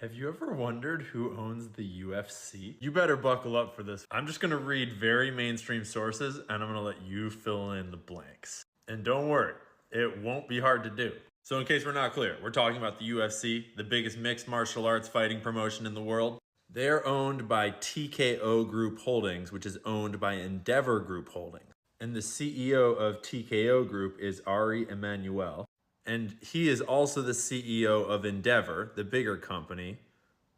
Have you ever wondered who owns the UFC? You better buckle up for this. I'm just gonna read very mainstream sources and I'm gonna let you fill in the blanks. And don't worry, it won't be hard to do. So in case we're not clear, we're talking about the UFC, the biggest mixed martial arts fighting promotion in the world. They're owned by TKO Group Holdings, which is owned by Endeavor Group Holdings. And the CEO of TKO Group is Ari Emanuel. And he is also the CEO of Endeavor, the bigger company,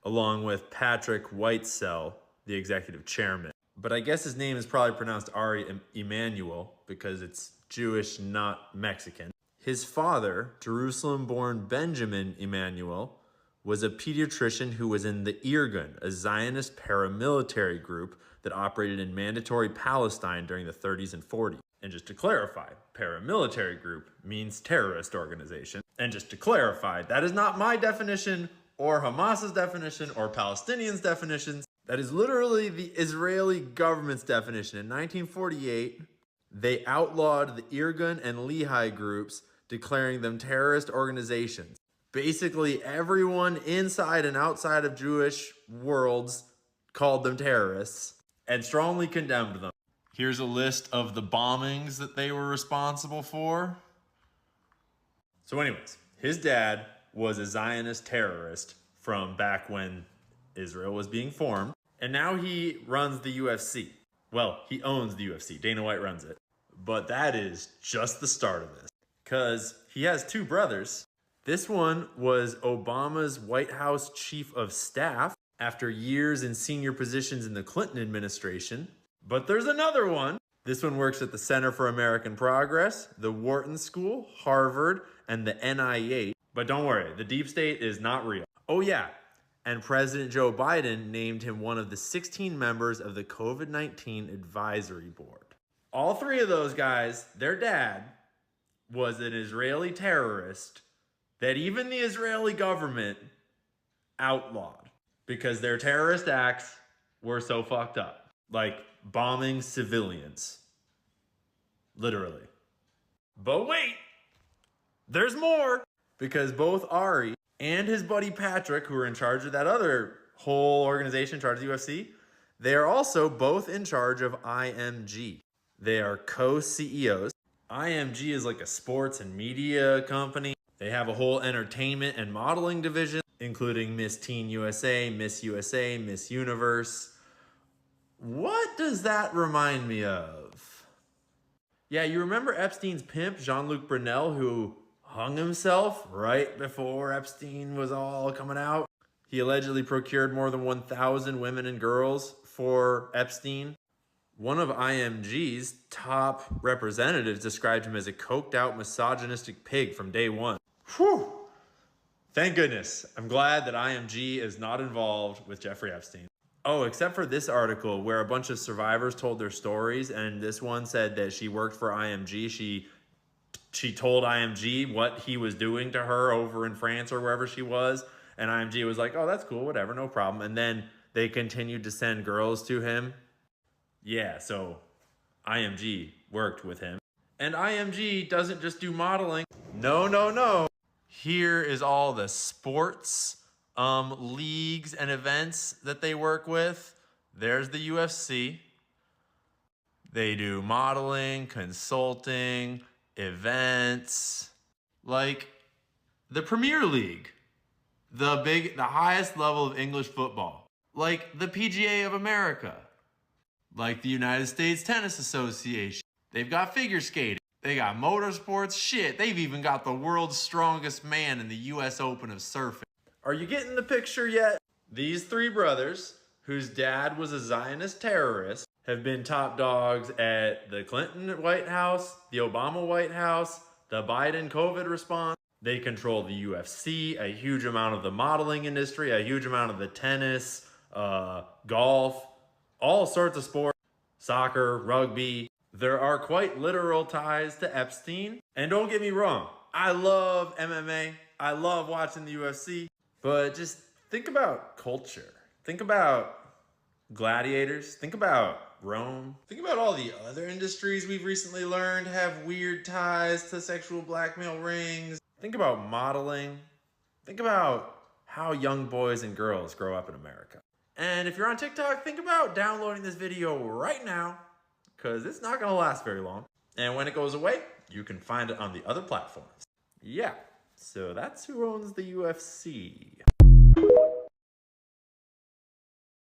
along with Patrick Whitesell, the executive chairman. But I guess his name is probably pronounced Ari Emanuel because it's Jewish, not Mexican. His father, Jerusalem-born Benjamin Emanuel, was a pediatrician who was in the Irgun, a Zionist paramilitary group that operated in mandatory Palestine during the 30s and 40s. And just to clarify, paramilitary group means terrorist organization. And just to clarify, that is not my definition or Hamas's definition or Palestinians' definitions. That is literally the Israeli government's definition. In 1948, they outlawed the Irgun and Lehi groups, declaring them terrorist organizations. Basically, everyone inside and outside of Jewish worlds called them terrorists and strongly condemned them. Here's a list of the bombings that they were responsible for. So anyways, his dad was a Zionist terrorist from back when Israel was being formed. And now he runs the UFC. Well, he owns the UFC. Dana White runs it. But that is just the start of this. Because he has two brothers. This one was Obama's White House chief of staff after years in senior positions in the Clinton administration. But there's another one. This one works at the Center for American Progress, the Wharton School, Harvard, and the NIH. But don't worry, the deep state is not real. Oh yeah, and President Joe Biden named him one of the 16 members of the COVID-19 advisory board. All three of those guys, their dad was an Israeli terrorist that even the Israeli government outlawed because their terrorist acts were so fucked up. Like bombing civilians. Literally. But wait, there's more. Because both Ari and his buddy Patrick, who are in charge of that other whole organization in charge of the UFC, they are also both in charge of IMG. They are co-CEOs. IMG is like a sports and media company. They have a whole entertainment and modeling division, including Miss Teen USA, Miss Universe. What does that remind me of? Yeah, you remember Epstein's pimp, Jean-Luc Brunel, who hung himself right before Epstein was all coming out? He allegedly procured more than 1,000 women and girls for Epstein. One of IMG's top representatives described him as a coked out misogynistic pig from day one. Whew! Thank goodness. I'm glad that IMG is not involved with Jeffrey Epstein. Oh, except for this article where a bunch of survivors told their stories, and this one said that she worked for IMG. She told IMG what he was doing to her over in France or wherever she was, and IMG was like, oh, that's cool, whatever, no problem. And then they continued to send girls to him. Yeah, so IMG worked with him. And IMG doesn't just do modeling. No. Here is all the sports leagues and events that they work with. There's the UFC. They do modeling, consulting, events, like the Premier League, the highest level of English football, like the PGA of America, like the United States Tennis Association. They've got figure skating. They got motorsports. Shit, they've even got the world's strongest man in the US Open of surfing. Are you getting the picture yet? These three brothers, whose dad was a Zionist terrorist, have been top dogs at the Clinton White House, the Obama White House, the Biden COVID response. They control the UFC, a huge amount of the modeling industry, a huge amount of the tennis, golf, all sorts of sports, soccer, rugby. There are quite literal ties to Epstein. And don't get me wrong, I love MMA. I love watching the UFC. But just think about culture. Think about gladiators. Think about Rome. Think about all the other industries we've recently learned have weird ties to sexual blackmail rings. Think about modeling. Think about how young boys and girls grow up in America. And if you're on TikTok, think about downloading this video right now, because it's not going to last very long. And when it goes away, you can find it on the other platforms. Yeah, so that's who owns the UFC.